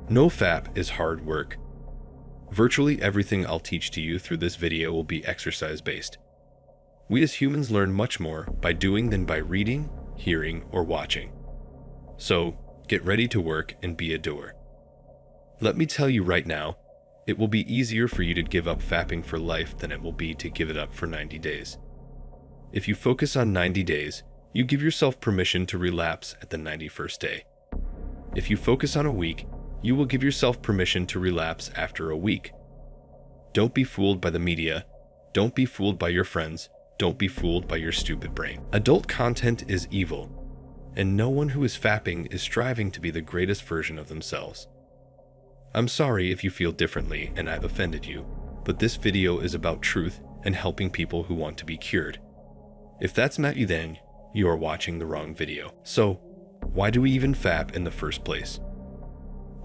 NoFap is hard work. Virtually everything I'll teach to you through this video will be exercise-based. We as humans learn much more by doing than by reading, hearing, or watching. So, get ready to work and be a doer. Let me tell you right now, it will be easier for you to give up fapping for life than it will be to give it up for 90 days. If you focus on 90 days, you give yourself permission to relapse at the 91st day. If you focus on a week, you will give yourself permission to relapse after a week. Don't be fooled by the media. Don't be fooled by your friends. Don't be fooled by your stupid brain. Adult content is evil, and no one who is fapping is striving to be the greatest version of themselves. I'm sorry if you feel differently and I've offended you, but this video is about truth and helping people who want to be cured. If that's not you, then you are watching the wrong video. So, why do we even fap in the first place?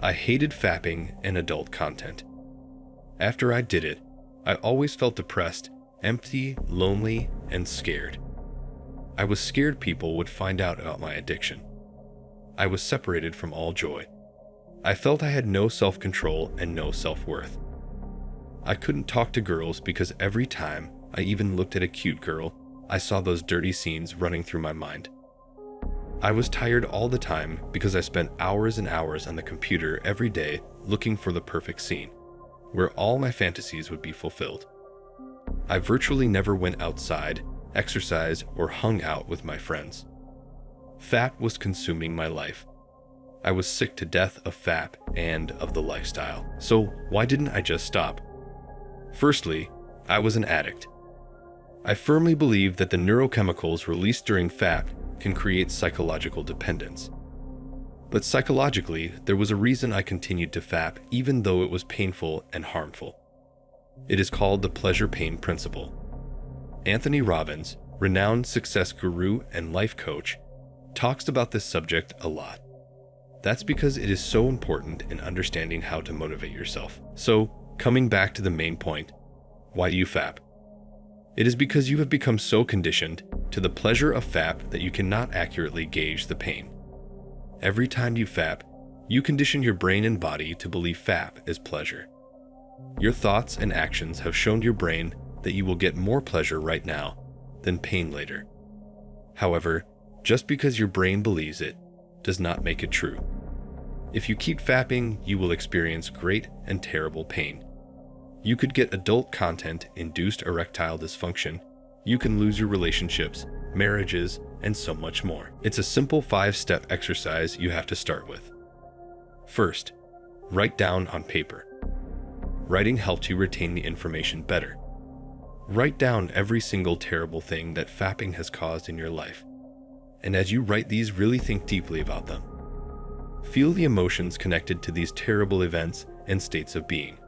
I hated fapping and adult content. After I did it, I always felt depressed, empty, lonely, and scared. I was scared people would find out about my addiction. I was separated from all joy. I felt I had no self-control and no self-worth. I couldn't talk to girls because every time I even looked at a cute girl, I saw those dirty scenes running through my mind. I was tired all the time because I spent hours and hours on the computer every day looking for the perfect scene, where all my fantasies would be fulfilled. I virtually never went outside, exercised, or hung out with my friends. Fap was consuming my life. I was sick to death of fap and of the lifestyle. So why didn't I just stop? Firstly, I was an addict. I firmly believe that the neurochemicals released during fap can create psychological dependence. But psychologically, there was a reason I continued to fap even though it was painful and harmful. It is called the pleasure-pain principle. Anthony Robbins, renowned success guru and life coach, talks about this subject a lot. That's because it is so important in understanding how to motivate yourself. So, coming back to the main point, why do you fap? It is because you have become so conditioned to the pleasure of fap that you cannot accurately gauge the pain. Every time you fap, you condition your brain and body to believe fap is pleasure. Your thoughts and actions have shown your brain that you will get more pleasure right now than pain later. However, just because your brain believes it does not make it true. If you keep fapping, you will experience great and terrible pain. You could get adult content-induced erectile dysfunction. You can lose your relationships, marriages, and so much more. It's a simple 5-step exercise you have to start with. First, write down on paper. Writing helps you retain the information better. Write down every single terrible thing that fapping has caused in your life. And as you write these, really think deeply about them. Feel the emotions connected to these terrible events and states of being.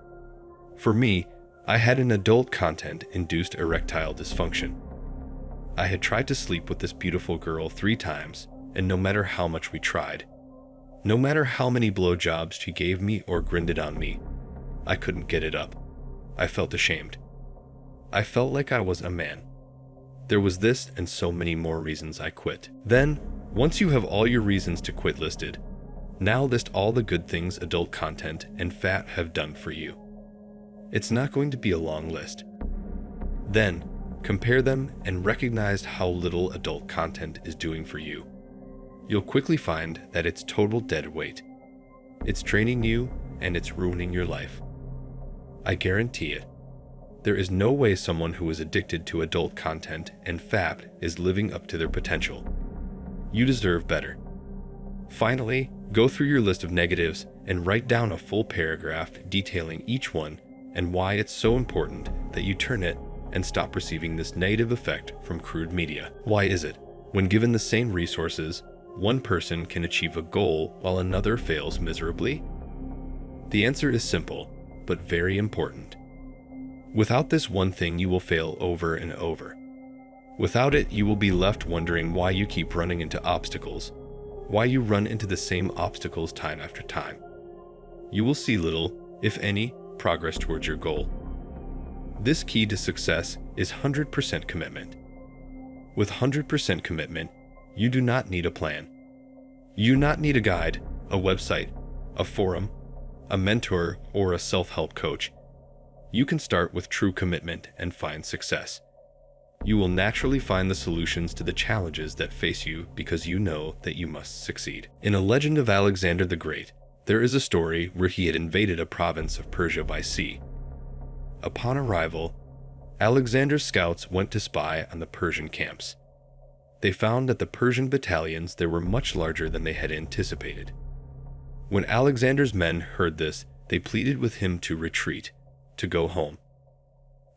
For me, I had an adult content-induced erectile dysfunction. I had tried to sleep with this beautiful girl 3 times, and no matter how much we tried, no matter how many blowjobs she gave me or grinded on me, I couldn't get it up. I felt ashamed. I felt like I was a man. There was this and so many more reasons I quit. Then, once you have all your reasons to quit listed, now list all the good things adult content and fap have done for you. It's not going to be a long list. Then, compare them and recognize how little adult content is doing for you. You'll quickly find that it's total dead weight. It's draining you and it's ruining your life. I guarantee it. There is no way someone who is addicted to adult content and fap is living up to their potential. You deserve better. Finally, go through your list of negatives and write down a full paragraph detailing each one and why it's so important that you turn it and stop receiving this negative effect from crude media. Why is it, when given the same resources, one person can achieve a goal while another fails miserably? The answer is simple, but very important. Without this one thing, you will fail over and over. Without it, you will be left wondering why you keep running into obstacles, why you run into the same obstacles time after time. You will see little, if any, progress towards your goal. This key to success is 100% commitment. With 100% commitment, you do not need a plan. You do not need a guide, a website, a forum, a mentor, or a self-help coach. You can start with true commitment and find success. You will naturally find the solutions to the challenges that face you because you know that you must succeed. In a legend of Alexander the Great, there is a story where he had invaded a province of Persia by sea. Upon arrival, Alexander's scouts went to spy on the Persian camps. They found that the Persian battalions there were much larger than they had anticipated. When Alexander's men heard this, they pleaded with him to retreat, to go home.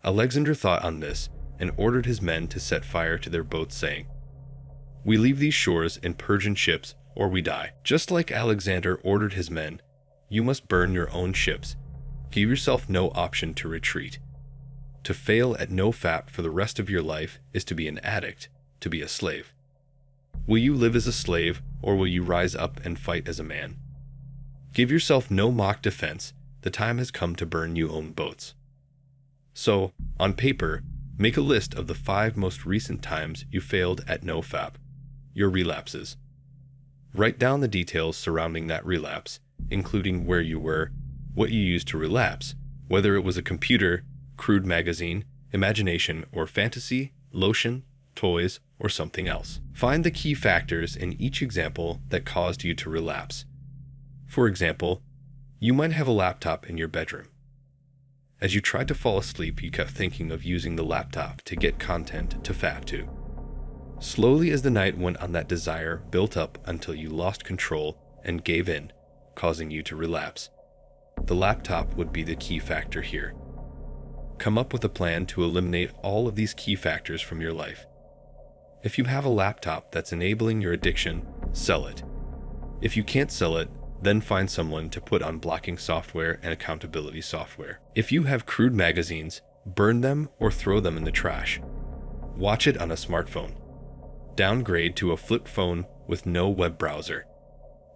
Alexander thought on this and ordered his men to set fire to their boats, saying, "We leave these shores in Persian ships or we die." Just like Alexander ordered his men, you must burn your own ships. Give yourself no option to retreat. To fail at NoFap for the rest of your life is to be an addict, to be a slave. Will you live as a slave, or will you rise up and fight as a man? Give yourself no mock defense. The time has come to burn your own boats. So, on paper, make a list of the 5 most recent times you failed at NoFap, your relapses. Write down the details surrounding that relapse, including where you were, what you used to relapse, whether it was a computer, crude magazine, imagination or fantasy, lotion, toys, or something else. Find the key factors in each example that caused you to relapse. For example, you might have a laptop in your bedroom. As you tried to fall asleep, you kept thinking of using the laptop to get content to fap to. Slowly as the night went on, that desire built up until you lost control and gave in, causing you to relapse. The laptop would be the key factor here. Come up with a plan to eliminate all of these key factors from your life. If you have a laptop that's enabling your addiction, sell it. If you can't sell it, then find someone to put on blocking software and accountability software. If you have crude magazines, burn them or throw them in the trash. Watch it on a smartphone. Downgrade to a flip phone with no web browser.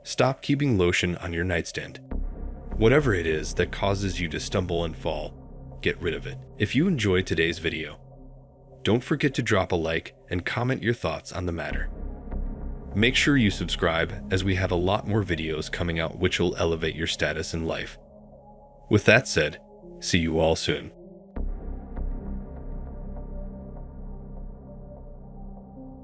Stop keeping lotion on your nightstand. Whatever it is that causes you to stumble and fall, get rid of it. If you enjoyed today's video, don't forget to drop a like and comment your thoughts on the matter. Make sure you subscribe, as we have a lot more videos coming out which will elevate your status in life. With that said, see you all soon.